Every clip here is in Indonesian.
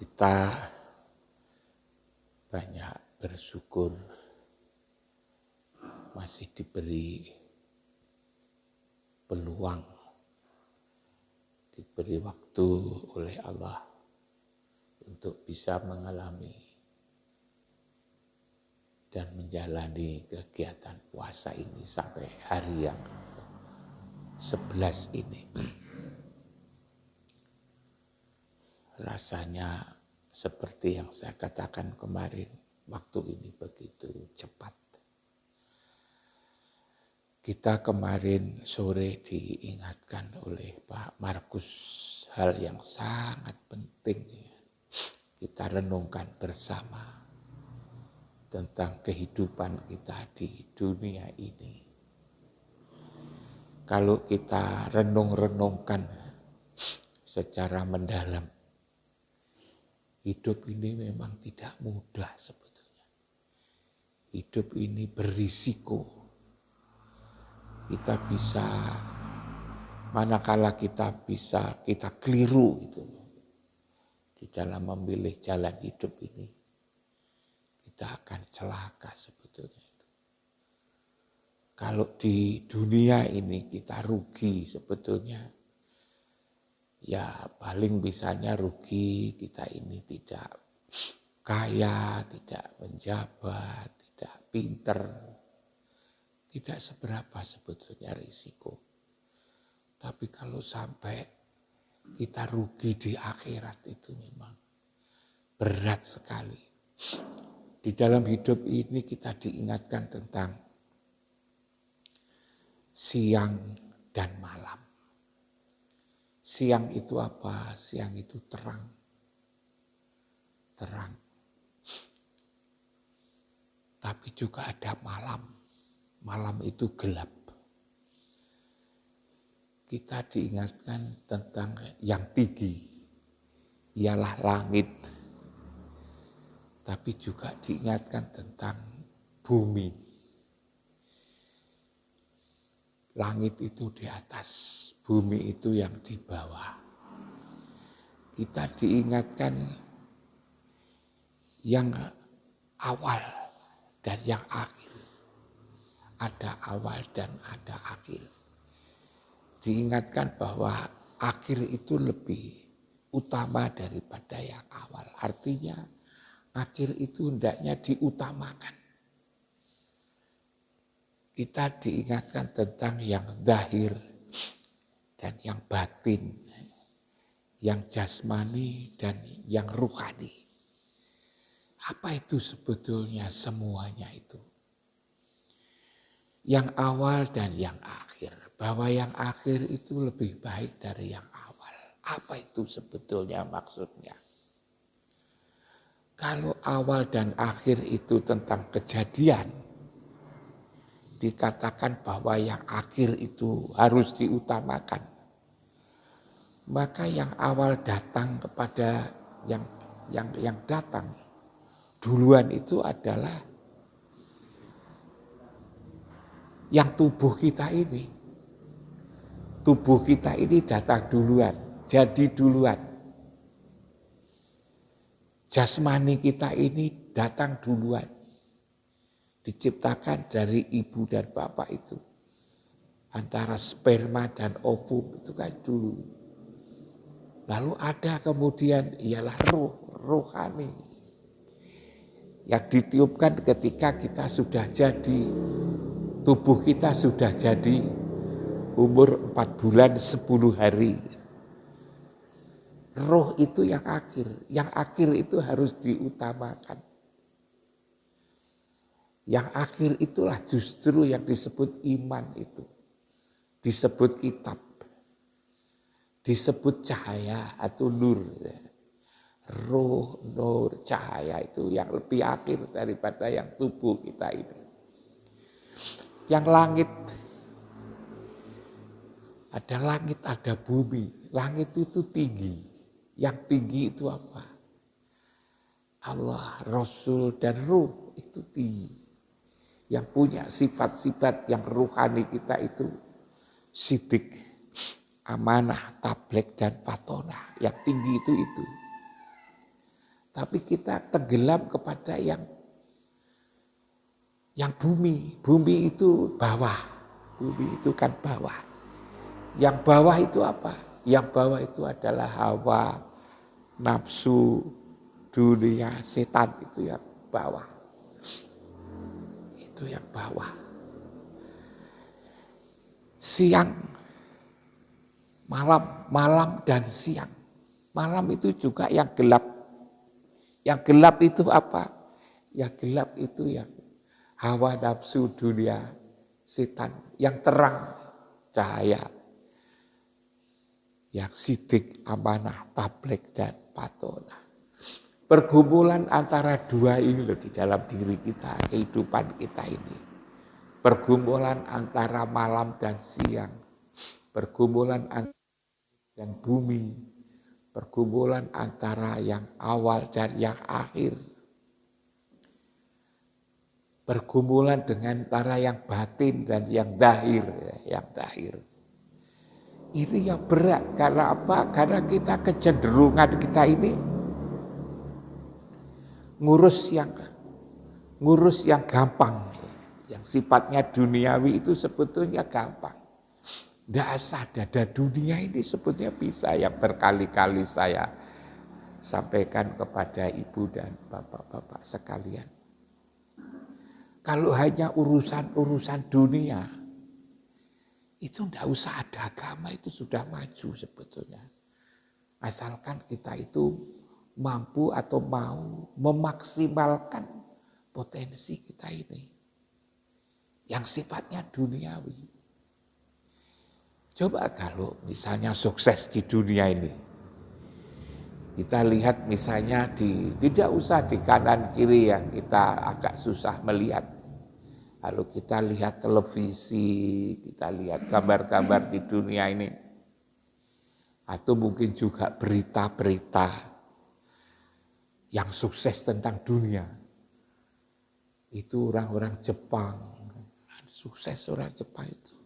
Kita banyak bersyukur masih diberi peluang, diberi waktu oleh Allah untuk bisa mengalami dan menjalani kegiatan puasa ini sampai hari yang 11 ini. Rasanya seperti yang saya katakan kemarin, waktu ini begitu cepat. Kita kemarin sore diingatkan oleh Pak Markus hal yang sangat penting. Kita renungkan bersama tentang kehidupan kita di dunia ini. Kalau kita renung-renungkan secara mendalam, hidup ini memang tidak mudah sebetulnya. Hidup ini berisiko. Kita bisa, manakala kita keliru itu di dalam memilih jalan hidup ini, kita akan celaka sebetulnya itu. Kalau di dunia ini kita rugi sebetulnya, ya paling bisanya rugi kita ini tidak kaya, tidak menjabat, tidak pinter, tidak seberapa sebetulnya risiko. Tapi kalau sampai kita rugi di akhirat itu memang berat sekali. Di dalam hidup ini kita diingatkan tentang siang dan malam. Siang itu apa? Siang itu terang. Terang. Tapi juga ada malam. Malam itu gelap. Kita diingatkan tentang yang tinggi. Ialah langit. Tapi juga diingatkan tentang bumi. Langit itu di atas, bumi itu yang di bawah. Kita diingatkan yang awal dan yang akhir. Ada awal dan ada akhir. Diingatkan bahwa akhir itu lebih utama daripada yang awal. Artinya akhir itu hendaknya diutamakan. Kita diingatkan tentang yang zahir dan yang batin, yang jasmani dan yang ruhani. Apa itu sebetulnya semuanya itu? Yang awal dan yang akhir. Bahwa yang akhir itu lebih baik dari yang awal. Apa itu sebetulnya maksudnya? Kalau awal dan akhir itu tentang kejadian, dikatakan bahwa yang akhir itu harus diutamakan. Maka yang awal datang kepada yang datang duluan itu adalah yang tubuh kita ini. Tubuh kita ini datang duluan, jadi duluan. Jasmani kita ini datang duluan. Diciptakan dari ibu dan bapak itu. Antara sperma dan ovum itu kan dulu. Lalu ada kemudian ialah rohani. Yang ditiupkan ketika kita sudah jadi, tubuh kita sudah jadi umur 4 bulan 10 hari. Roh itu yang akhir itu harus diutamakan. Yang akhir itulah justru yang disebut iman itu. Disebut kitab. Disebut cahaya atau nur. Roh, nur, cahaya itu yang lebih akhir daripada yang tubuh kita ini. Yang langit. Ada langit, ada bumi. Langit itu tinggi. Yang tinggi itu apa? Allah, Rasul, dan Ruh itu tinggi. Yang punya sifat-sifat yang ruhani kita itu sidik, amanah, tablek, dan fatonah. Yang tinggi itu. Tapi kita tenggelam kepada yang bumi. Bumi itu bawah. Bumi itu kan bawah. Yang bawah itu apa? Yang bawah itu adalah hawa, nafsu, dunia, setan, itu yang bawah. Itu yang bawah. Siang, malam dan siang. Malam itu juga yang gelap. Yang gelap itu apa? Yang gelap itu yang hawa, nafsu, dunia, setan. Yang terang, cahaya. Yang sidik, amanah, tablek, dan patona. Pergumulan antara dua ini loh di dalam diri kita, kehidupan kita ini. Pergumulan antara malam dan siang. Pergumulan antara dan bumi. Pergumulan antara yang awal dan yang akhir. Pergumulan dengan antara yang batin dan yang zahir. Yang zahir. Ini yang berat. Karena apa? Karena kita kecenderungan kita ini ngurus yang gampang. Yang sifatnya duniawi itu sebetulnya gampang. Tidak usah dada dunia ini sebetulnya bisa, yang berkali-kali saya sampaikan kepada ibu dan bapak-bapak sekalian. Kalau hanya urusan dunia, itu tidak usah ada agama, itu sudah maju sebetulnya. Asalkan kita itu mampu atau mau memaksimalkan potensi kita ini. Yang sifatnya duniawi. Coba kalau misalnya sukses di dunia ini. Kita lihat misalnya tidak usah di kanan kiri yang kita agak susah melihat. Kalau kita lihat televisi, kita lihat gambar-gambar di dunia ini. Atau mungkin juga berita-berita yang sukses tentang dunia. Itu orang-orang Jepang, sukses orang Jepang itu.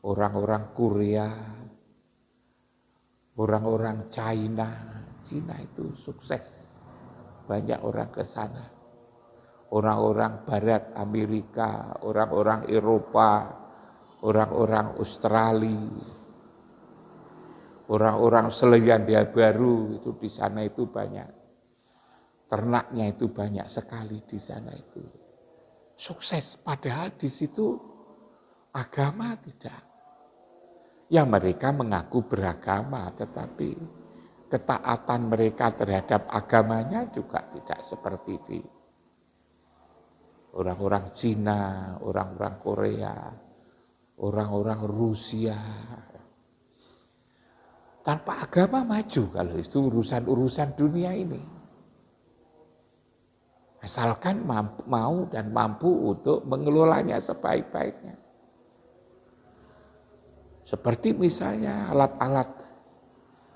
Orang-orang Korea, orang-orang China itu sukses. Banyak orang ke sana. Orang-orang Barat, Amerika, orang-orang Eropa, orang-orang Australia, orang-orang Selandia Baru itu di sana itu banyak. Ternaknya itu banyak sekali di sana itu. Sukses, padahal di situ agama tidak. Yang mereka mengaku beragama, tetapi ketaatan mereka terhadap agamanya juga tidak seperti di orang-orang Cina, orang-orang Korea, orang-orang Rusia. Tanpa agama maju kalau itu urusan-urusan dunia ini. Asalkan mau dan mampu untuk mengelolanya sebaik-baiknya. Seperti misalnya alat-alat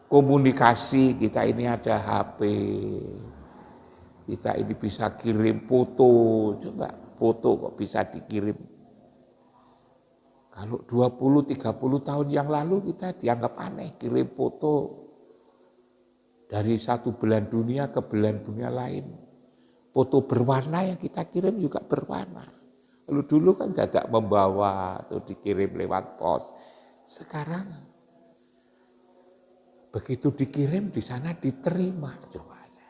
komunikasi, kita ini ada HP, kita ini bisa kirim foto, coba foto kok bisa dikirim. Kalau 20-30 tahun yang lalu kita dianggap aneh, kirim foto dari satu belahan dunia ke belahan dunia lain. Foto berwarna yang kita kirim juga berwarna. Lalu dulu kan tidak membawa atau dikirim lewat pos. Sekarang begitu dikirim di sana diterima, coba aja.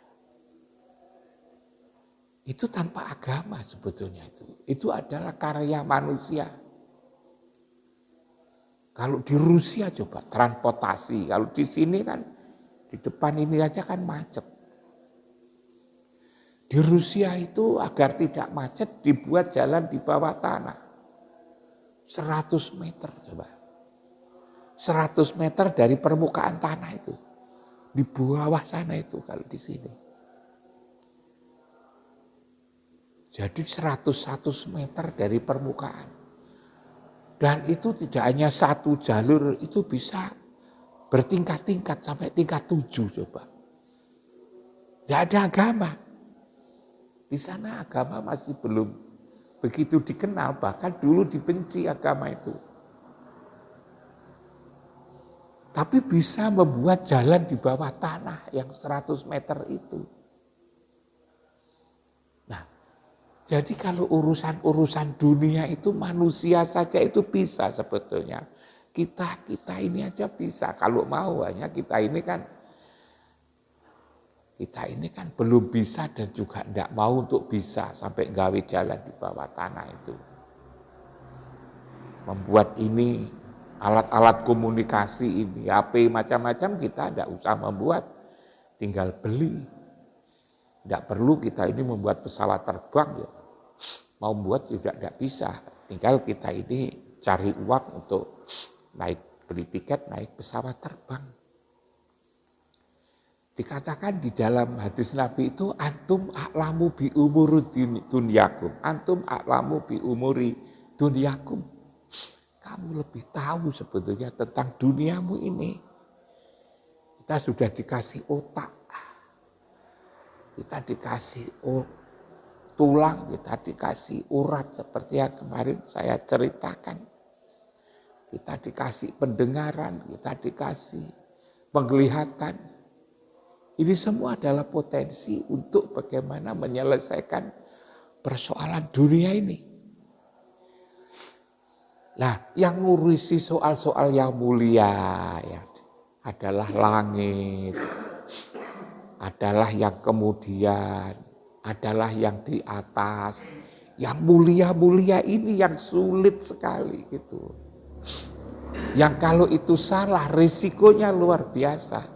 Itu tanpa agama sebetulnya itu. Itu adalah karya manusia. Kalau di Rusia coba transportasi, kalau di sini kan di depan ini aja kan macet. Di Rusia itu agar tidak macet dibuat jalan di bawah tanah. 100 meter coba. 100 meter dari permukaan tanah itu. Di bawah sana itu kalau di sini. Jadi 100 meter dari permukaan. Dan itu tidak hanya satu jalur, itu bisa bertingkat-tingkat sampai tingkat 7 coba. Tidak ada agama. Di sana agama masih belum begitu dikenal, bahkan dulu dibenci agama itu. Tapi bisa membuat jalan di bawah tanah yang 100 meter itu. Jadi kalau urusan-urusan dunia itu manusia saja itu bisa sebetulnya. Kita ini aja bisa kalau mau, hanya kita ini kan belum bisa dan juga tidak mau untuk bisa sampai gawe jalan di bawah tanah itu. Membuat ini alat-alat komunikasi ini, HP macam-macam kita tidak usah membuat, tinggal beli. Tidak perlu kita ini membuat pesawat terbang ya. Mau buat juga tidak bisa. Tinggal kita ini cari uang untuk beli tiket naik pesawat terbang. Dikatakan di dalam hadis Nabi itu antum a'lamu bi umuri dunyakum. Antum a'lamu bi umuri dunyakum. Kamu lebih tahu sebetulnya tentang duniamu ini. Kita sudah dikasih otak. Kita dikasih tulang, kita dikasih urat seperti yang kemarin saya ceritakan. Kita dikasih pendengaran, kita dikasih penglihatan. Ini semua adalah potensi untuk bagaimana menyelesaikan persoalan dunia ini. Nah, yang ngurusi soal-soal yang mulia ya, adalah langit, adalah yang kemudian, adalah yang di atas. Yang mulia-mulia ini yang sulit sekali gitu. Yang kalau itu salah, risikonya luar biasa.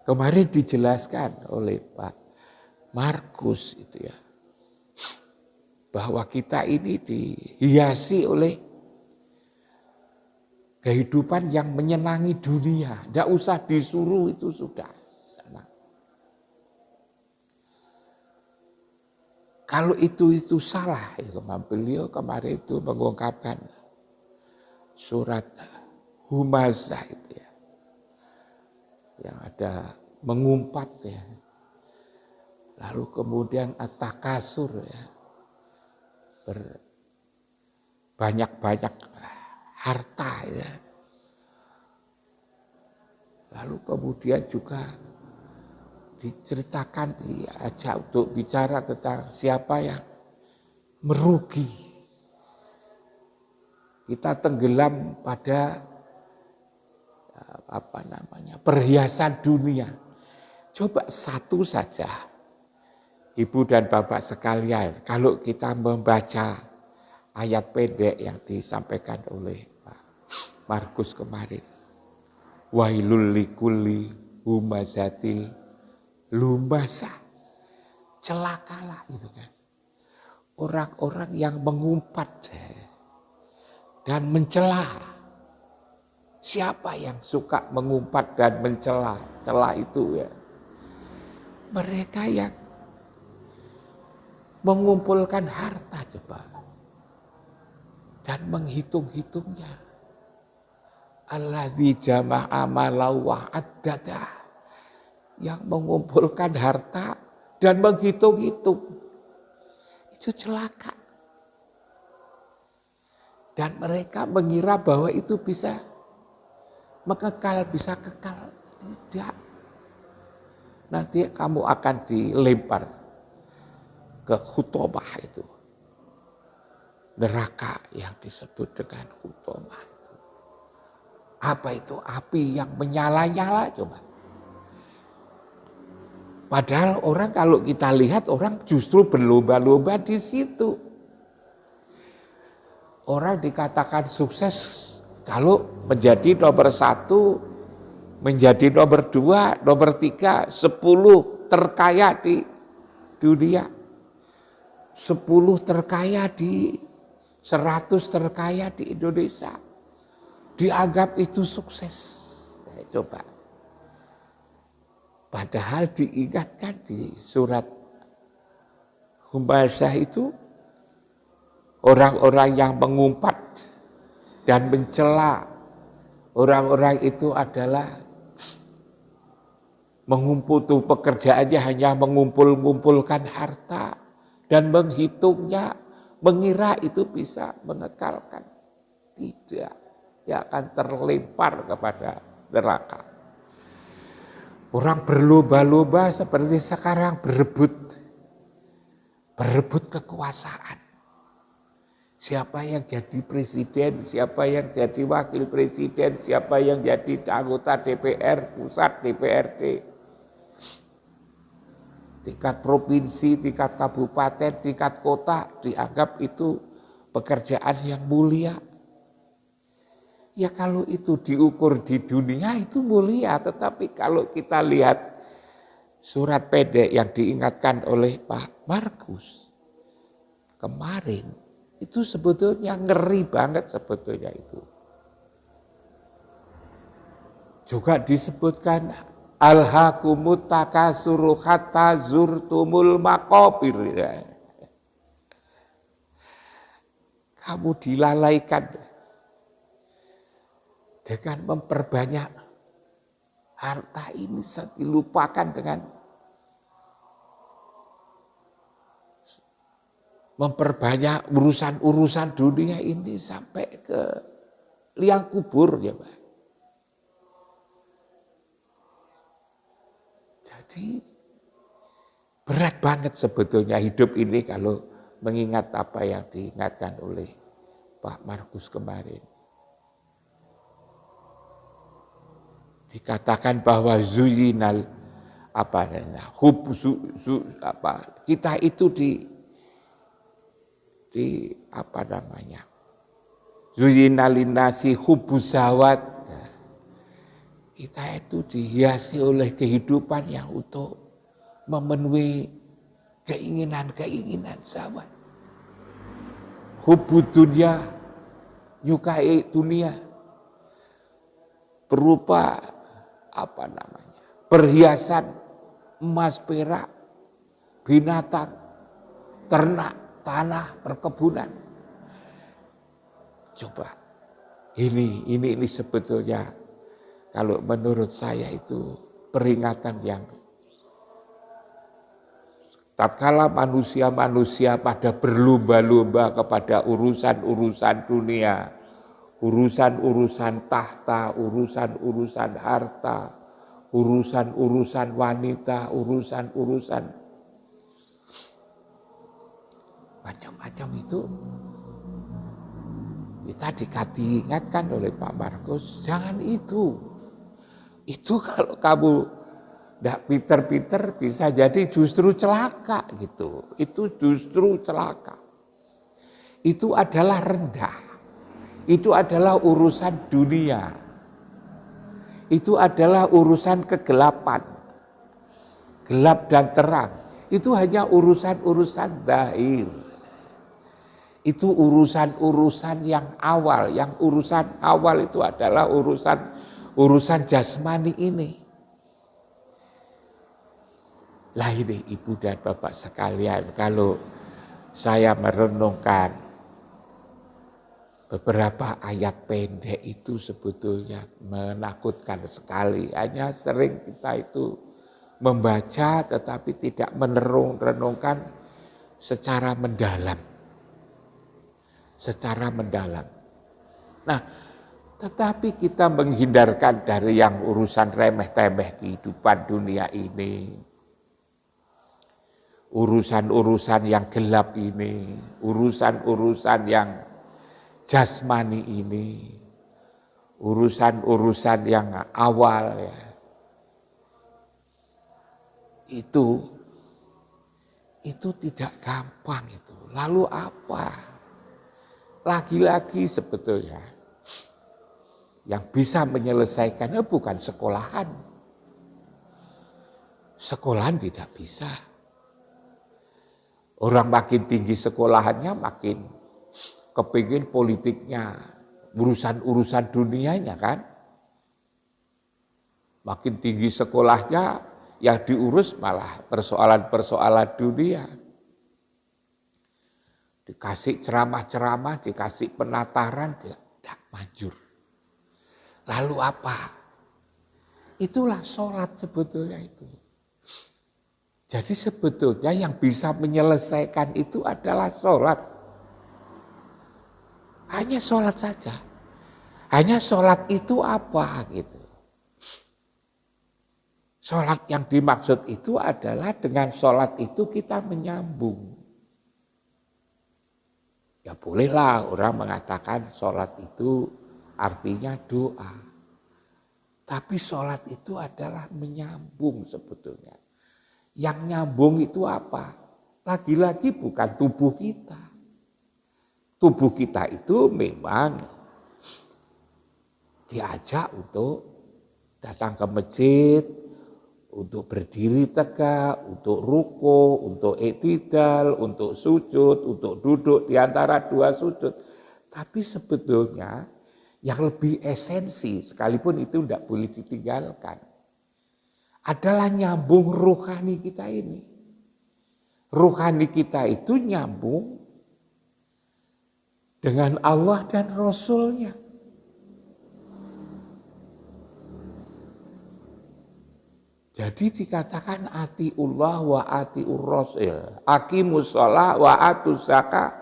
Kemarin dijelaskan oleh Pak Markus itu ya, bahwa kita ini dihiasi oleh kehidupan yang menyenangi dunia. Tidak usah disuruh itu sudah senang. Kalau itu salah, beliau kemarin itu mengungkapkan surat Humazah itu ya, yang ada mengumpat ya, lalu kemudian at-takasur ya, banyak-banyak harta ya, lalu kemudian juga diceritakan, diajak untuk bicara tentang siapa yang merugi. Kita tenggelam pada perhiasan dunia. Coba satu saja, Ibu dan Bapak sekalian, kalau kita membaca ayat pendek yang disampaikan oleh Pak Markus kemarin. Wailul likulli humazatil lumazah. Celakalah itu kan. Orang-orang yang mengumpat dan mencela. Siapa yang suka mengumpat dan mencela? Cela itu ya. Mereka yang mengumpulkan harta coba. Dan menghitung-hitungnya. Alladzi jama'a malau wa addada. Yang mengumpulkan harta dan menghitung-hitung. Itu celaka. Dan mereka mengira bahwa itu bisa mengekal, bisa kekal. Tidak. Nanti kamu akan dilempar ke hutomah itu. Neraka yang disebut dengan hutomah itu. Apa itu? Api yang menyala-nyala coba. Padahal orang kalau kita lihat orang justru berlomba-lomba di situ. Orang dikatakan sukses kalau menjadi nomor 1, menjadi nomor 2, nomor 3, 10 terkaya di dunia. 10 terkaya di 100 terkaya di Indonesia. Dianggap itu sukses. Nah, coba. Padahal diingatkan di surat Humazah itu, orang-orang yang mengumpat dan mencela, orang-orang itu adalah mengumpul pekerjaannya hanya mengumpulkan harta dan menghitungnya, mengira itu bisa mengekalkan. Tidak, dia akan terlempar kepada neraka. Orang berlomba-lomba seperti sekarang berebut berebut kekuasaan. Siapa yang jadi presiden, siapa yang jadi wakil presiden, siapa yang jadi anggota DPR, pusat DPRD, tingkat provinsi, tingkat kabupaten, tingkat kota, dianggap itu pekerjaan yang mulia. Ya kalau itu diukur di dunia itu mulia, tetapi kalau kita lihat surat pendek yang diingatkan oleh Pak Markus kemarin, itu sebetulnya ngeri banget sebetulnya itu. Juga disebutkan alhaakumut takasuru hatta zurtumul maqabir. Kamu dilalaikan dengan memperbanyak harta ini, dilupakan dengan memperbanyak urusan-urusan dunia ini sampai ke liang kubur ya Pak. Jadi berat banget sebetulnya hidup ini kalau mengingat apa yang diingatkan oleh Pak Markus kemarin. Dikatakan bahwa zuyinal kita itu zuyinalinasi hubusawat, kita itu dihiasi oleh kehidupan yang untuk memenuhi keinginan-keinginan syahwat. Hubud dunia, nyukai dunia, berupa perhiasan, emas, perak, binatang, ternak, tanah, perkebunan. Coba, ini sebetulnya kalau menurut saya itu peringatan yang tatkala manusia-manusia pada berlomba-lomba kepada urusan-urusan dunia, urusan-urusan tahta, urusan-urusan harta, urusan-urusan wanita, urusan-urusan macam-macam itu, kita diingatkan oleh Pak Markus, jangan itu. Itu kalau kamu tidak pinter-pinter bisa jadi justru celaka gitu. Itu justru celaka. Itu adalah rendah. Itu adalah urusan dunia. Itu adalah urusan kegelapan. Gelap dan terang. Itu hanya urusan-urusan zahir. Itu urusan-urusan yang awal. Yang urusan awal itu adalah urusan jasmani ini. Lah ini Ibu dan Bapak sekalian, kalau saya merenungkan beberapa ayat pendek itu sebetulnya menakutkan sekali. Hanya sering kita itu membaca tetapi tidak renungkan secara mendalam. Secara mendalam. Nah, tetapi kita menghindarkan dari yang urusan remeh-temeh kehidupan dunia ini. Urusan-urusan yang gelap ini, urusan-urusan yang jasmani ini, urusan-urusan yang awal ya. Itu tidak gampang itu. Lalu apa? Lagi-lagi sebetulnya yang bisa menyelesaikannya bukan sekolahan. Sekolahan tidak bisa. Orang makin tinggi sekolahannya makin kepingin politiknya, urusan-urusan dunianya kan. Makin tinggi sekolahnya yang diurus malah persoalan-persoalan dunia. Dikasih ceramah-ceramah, dikasih penataran, tidak manjur. Lalu apa? Itulah sholat sebetulnya itu. Jadi sebetulnya yang bisa menyelesaikan itu adalah sholat. Hanya sholat saja. Hanya sholat itu apa gitu. Sholat yang dimaksud itu adalah dengan sholat itu kita menyambung. Ya bolehlah orang mengatakan sholat itu artinya doa. Tapi sholat itu adalah menyambung sebetulnya. Yang nyambung itu apa? Lagi-lagi bukan tubuh kita. Tubuh kita itu memang diajak untuk datang ke masjid, untuk berdiri tegak, untuk ruku, untuk i'tidal, untuk sujud, untuk duduk di antara dua sujud. Tapi sebetulnya yang lebih esensi, sekalipun itu tidak boleh ditinggalkan, adalah nyambung rohani kita ini. Rohani kita itu nyambung dengan Allah dan Rasul-Nya. Jadi dikatakan atiullah wa atiur rasul, aqimus shalah wa atuz zakah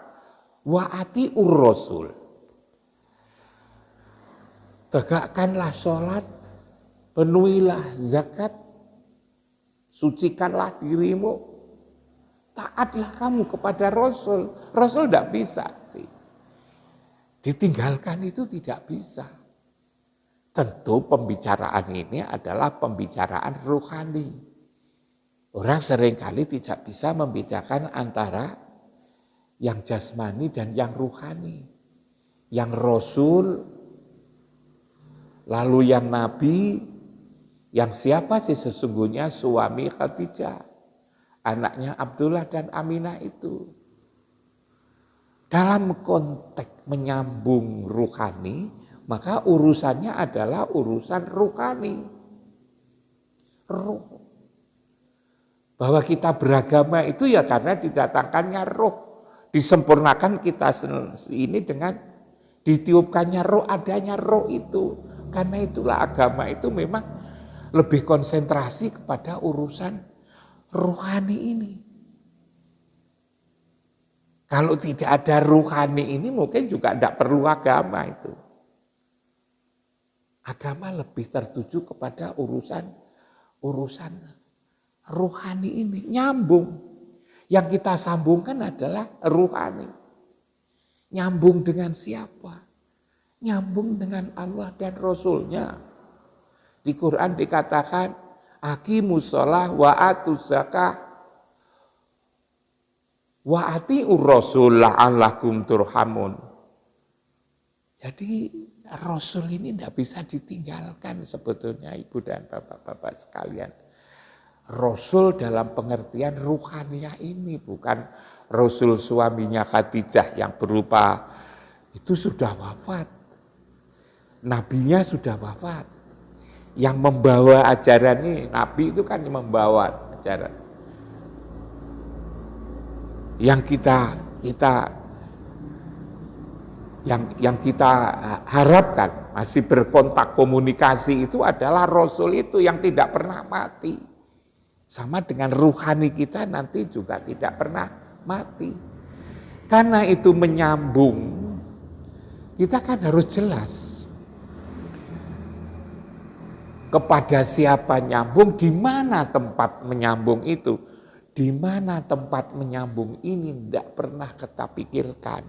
wa atiur rasul. Tegakkanlah sholat, penuhilah zakat, sucikanlah dirimu, taatlah kamu kepada Rasul. Rasul tidak bisa. Ditinggalkan itu tidak bisa. Tentu pembicaraan ini adalah pembicaraan rohani. Orang seringkali tidak bisa membedakan antara yang jasmani dan yang rohani. Yang Rasul, lalu yang Nabi, yang siapa sih sesungguhnya suami Khadijah, anaknya Abdullah dan Aminah itu. Dalam konteks menyambung rohani, maka urusannya adalah urusan rohani. Roh. Bahwa kita beragama itu ya karena didatangkannya roh. Disempurnakan kita ini dengan ditiupkannya roh, adanya roh itu. Karena itulah agama itu memang lebih konsentrasi kepada urusan rohani ini. Kalau tidak ada rohani ini mungkin juga tidak perlu agama itu. Agama lebih tertuju kepada urusan rohani ini, nyambung. Yang kita sambungkan adalah rohani. Nyambung dengan siapa? Nyambung dengan Allah dan Rasul-Nya. Di Quran dikatakan, aqimus shalah wa atuz zakah wa atiur rasul la'allakum turhamun. Jadi Rasul ini tidak bisa ditinggalkan sebetulnya Ibu dan Bapak-Bapak sekalian. Rasul dalam pengertian ruhaniyah ini, bukan Rasul suaminya Khadijah yang berupa itu sudah wafat. Nabinya sudah wafat. Yang membawa ajaran ini, Nabi itu kan membawa ajaran. Yang kita harapkan masih berkontak komunikasi itu adalah Rasul itu yang tidak pernah mati. Sama dengan ruhani kita nanti juga tidak pernah mati. Karena itu menyambung, kita kan harus jelas kepada siapa nyambung, di mana tempat menyambung itu. Di mana tempat menyambung ini tidak pernah kita pikirkan.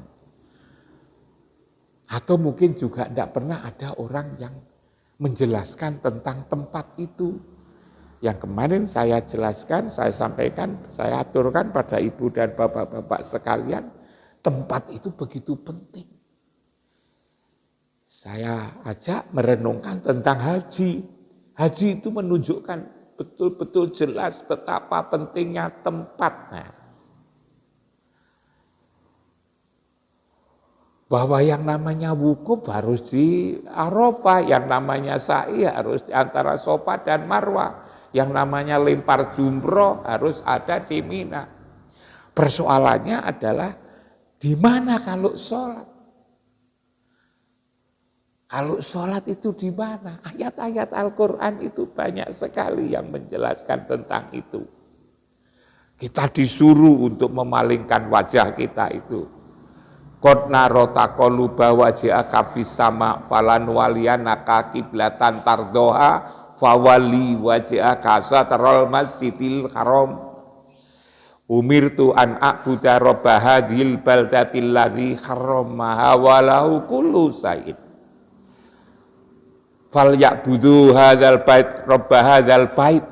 Atau mungkin juga tidak pernah ada orang yang menjelaskan tentang tempat itu. Yang kemarin saya jelaskan, saya sampaikan, saya aturkan pada ibu dan bapak-bapak sekalian, tempat itu begitu penting. Saya ajak merenungkan tentang haji. Haji itu menunjukkan betul-betul jelas betapa pentingnya tempatnya. Bahwa yang namanya wukuf harus di Arafah, yang namanya sa'i harus di antara Safa dan Marwah, yang namanya lempar jumroh harus ada di Mina. Persoalannya adalah di mana kalau sholat? Kalau sholat itu di mana? Ayat-ayat Al-Quran itu banyak sekali yang menjelaskan tentang itu. Kita disuruh untuk memalingkan wajah kita itu. Qad nara taqalluba wajhaka fis sama falan waliyanaka qiblatan tardoha fawali wajhaka satral masjidil haram. Umirtu an a'buda rabba hadhil baldatil ladzi harramaha wa lahu kullu syai'in. Fal ya'budu hadzal bait rabba hadzal bait.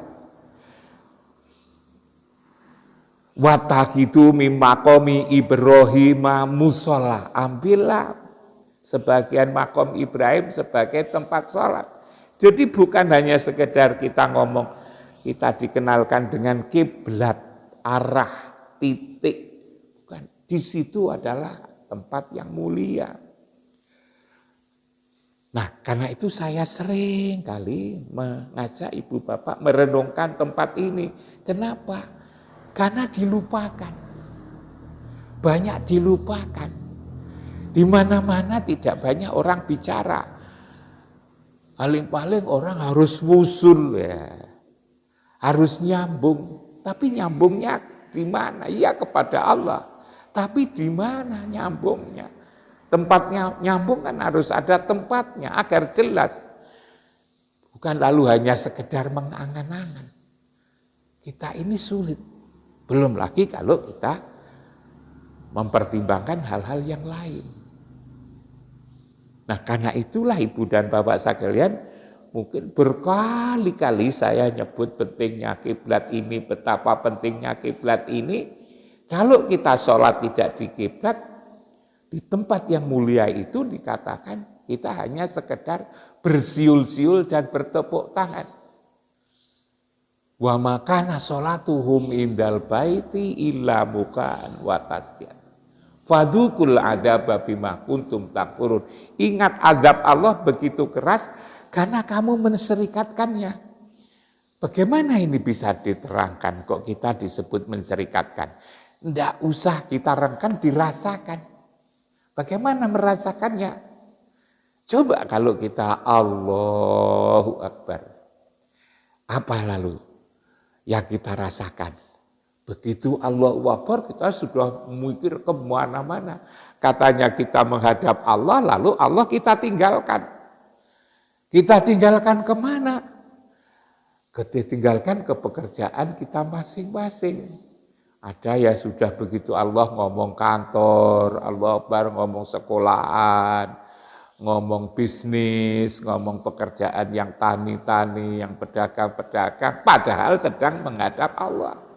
Wa taqidu mim maqami Ibrahim musalla. Ambillah sebagian makom Ibrahim sebagai tempat sholat. Jadi bukan hanya sekedar kita ngomong, kita dikenalkan dengan kiblat, arah, titik. Bukan. Di situ adalah tempat yang mulia. Nah, karena itu saya sering kali mengajak ibu bapak merenungkan tempat ini. Kenapa? Karena dilupakan. Banyak dilupakan. Di mana-mana tidak banyak orang bicara. Paling-paling orang harus wusul ya. Harus nyambung. Tapi nyambungnya di mana? Ya kepada Allah. Tapi di mana nyambungnya? Tempatnya nyambung kan harus ada tempatnya agar jelas. Bukan lalu hanya sekedar mengangan-angan. Kita ini sulit. Belum lagi kalau kita mempertimbangkan hal-hal yang lain. Nah, karena itulah ibu dan bapak sekalian, mungkin berkali-kali saya nyebut pentingnya kiblat ini, betapa pentingnya kiblat ini. Kalau kita sholat tidak di kiblat, di tempat yang mulia itu dikatakan kita hanya sekedar bersiul-siul dan bertepuk tangan. Wa makana sholatuhum indal baiti illa mukaan wa tasdian. Fadukul adaba bima kuntum takfurun. Ingat azab Allah begitu keras karena kamu menserikatkannya. Bagaimana ini bisa diterangkan kok kita disebut menserikatkan? Tidak usah kita rangkan, dirasakan. Bagaimana merasakannya? Coba kalau kita Allahu Akbar. Apa lalu yang kita rasakan? Begitu Allahu Akbar kita sudah mikir kemana-mana. Katanya kita menghadap Allah, lalu Allah kita tinggalkan. Kita tinggalkan kemana? Kita tinggalkan ke pekerjaan kita masing-masing. Ada ya sudah begitu Allah ngomong kantor, Allah Akbar ngomong sekolahan, ngomong bisnis, ngomong pekerjaan yang tani-tani, yang pedagang-pedagang, padahal sedang menghadap Allah.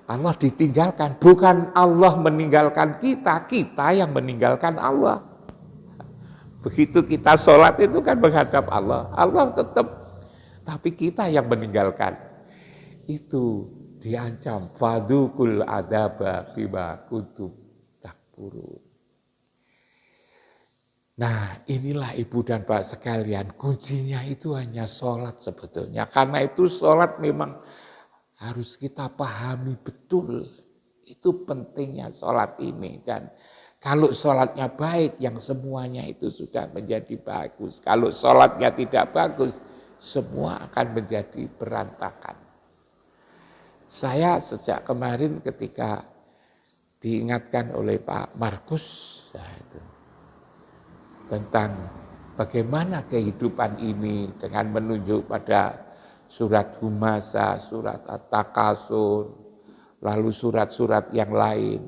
Allah ditinggalkan, bukan Allah meninggalkan kita, kita yang meninggalkan Allah. Begitu kita sholat itu kan menghadap Allah, Allah tetap, tapi kita yang meninggalkan. Itu diancam, fadukul adaba bima kuntum takfurun. Nah, inilah ibu dan bapak sekalian, kuncinya itu hanya sholat sebetulnya. Karena itu sholat memang harus kita pahami betul, itu pentingnya sholat ini. Dan kalau sholatnya baik, yang semuanya itu sudah menjadi bagus. Kalau sholatnya tidak bagus, semua akan menjadi berantakan. Saya sejak kemarin ketika diingatkan oleh Pak Markus tentang bagaimana kehidupan ini dengan menunjuk pada surat Humasa, surat At-Takasur, lalu surat-surat yang lain.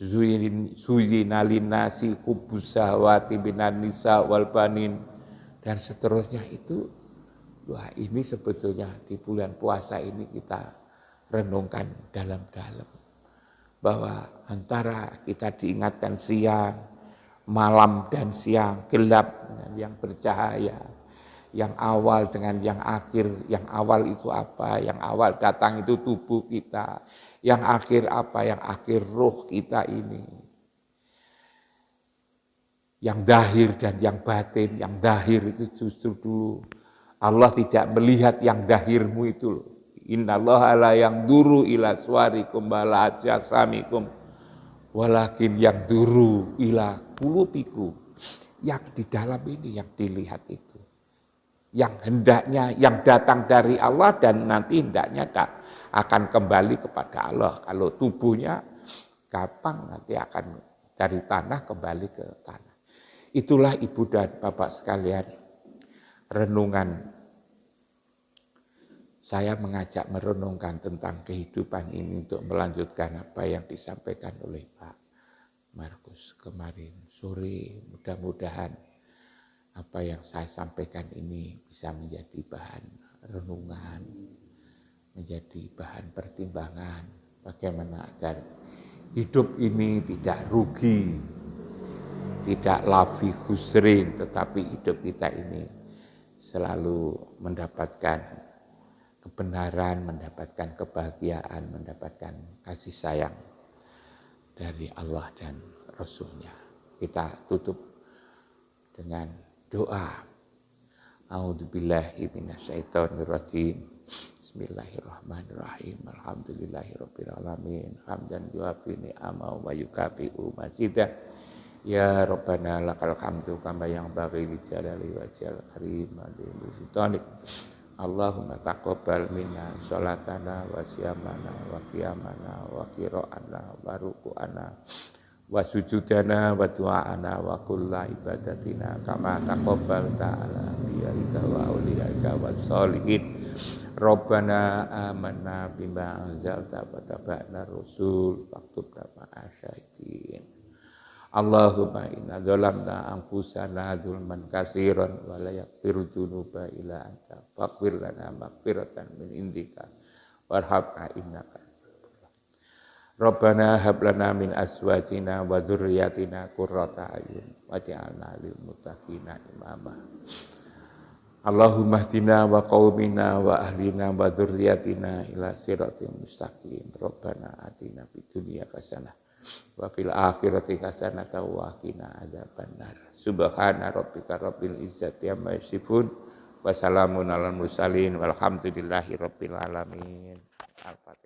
Zuyina linnasi hubbus syahawati minan nisa wal banin dan seterusnya itu. Wah, ini sebetulnya di bulan puasa ini kita renungkan dalam-dalam. Bahwa antara kita diingatkan siang, malam dan siang, gelap dengan yang bercahaya. Yang awal dengan yang akhir, yang awal itu apa? Yang awal datang itu tubuh kita. Yang akhir apa? Yang akhir roh kita ini. Yang dahir dan yang batin. Yang dahir itu justru dulu. Allah tidak melihat yang dahirmu itu. Innallaha la yanzuru ila suwarikum wala ajsamikum. Walakin yang duru ila qulubikum. Yang di dalam ini yang dilihat itu. Yang hendaknya, yang datang dari Allah dan nanti hendaknya akan kembali kepada Allah. Kalau tubuhnya gampang nanti akan dari tanah kembali ke tanah. Itulah ibu dan bapak sekalian renungan saya mengajak merenungkan tentang kehidupan ini untuk melanjutkan apa yang disampaikan oleh Pak Markus kemarin sore. Mudah-mudahan apa yang saya sampaikan ini bisa menjadi bahan renungan, menjadi bahan pertimbangan bagaimana agar hidup ini tidak rugi, tidak lafi khusrin, tetapi hidup kita ini selalu mendapatkan kebenaran, mendapatkan kebahagiaan, mendapatkan kasih sayang dari Allah dan Rasul-Nya. Kita tutup dengan doa. A'udzubillahi minasyaitonirrajim. Bismillahirrahmanirrahim. Alhamdulillahirabbil alamin. Hamdan yuafi ni'ama wa yukafi'u majidah. Ya Rabbana lakal hamdu kama yang bagi li jalali wajhil karim wa li Allahumma taqabbal minna sholatana wa siyamana wa qiyamana wa qira'ana wa ruku'ana wa sujudana wa du'ana wa kulla ibadatina kama taqabbal ta'ala biyarika wa awliyaika wa sholihin. Rabbana amanna bima anzalta wa taba'na rasul faktubna ma'asyahidin. Allahumma inna zalamna anfusana dzulman katsiran wa la yaghfiru dzunuba illa anta faghfir lana maghfiratan min indika warhamna innaka Rabbana hab lana min azwajina wa dzurriyyatina qurrata a'yun waj'alna lil muttaqina imama. Allahumma hdina wa qaumina wa ahlina wa dzurriyyatina ila siratal mustaqim. Rabbana atina fid dunya hasanah wa fil akhirati hasanatan wa qina adzabannar. Subhana rabbika rabbil izzati amma yasifun wa salamun alal mursalin walhamdulillahi rabbil alamin. Al-Fatihah.